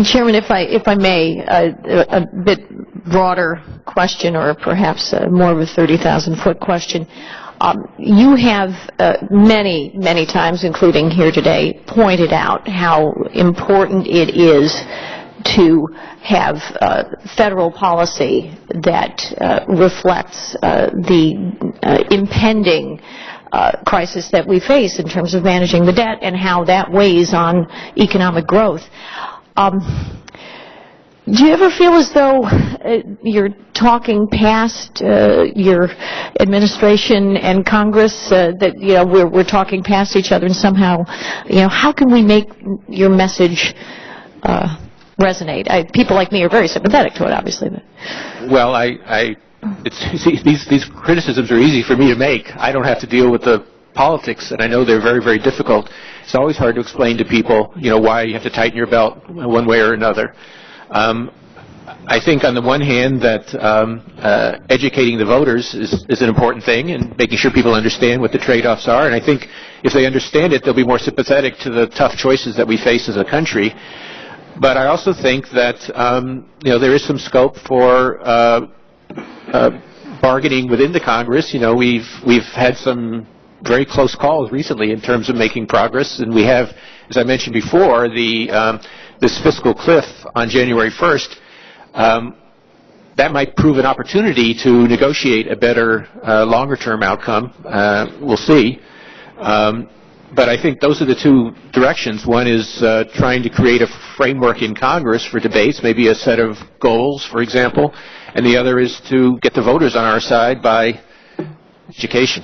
Chairman, if I may, a bit broader question, or perhaps more of a 30,000-foot question. You have many times, including here today, pointed out how important it is to have federal policy that reflects the impending crisis that we face in terms of managing the debt and how that weighs on economic growth. Do you ever feel as though you're talking past your administration and Congress, that we're talking past each other, and somehow, how can we make your message resonate? People like me are very sympathetic to it, obviously. But. Well, these criticisms are easy for me to make. I don't have to deal with the politics, and I know they're very difficult. It's always hard to explain to people, why you have to tighten your belt one way or another. I think on the one hand that educating the voters is an important thing, and making sure people understand what the trade-offs are. And I think if they understand it, they'll be more sympathetic to the tough choices that we face as a country. But I also think that there is some scope for bargaining within the Congress. We've had some very close calls recently in terms of making progress, and we have, as I mentioned before, this fiscal cliff on January 1st. That might prove an opportunity to negotiate a better longer-term outcome. We'll see. But I think those are the two directions. One is trying to create a framework in Congress for debates, maybe a set of goals, for example, and the other is to get the voters on our side by education.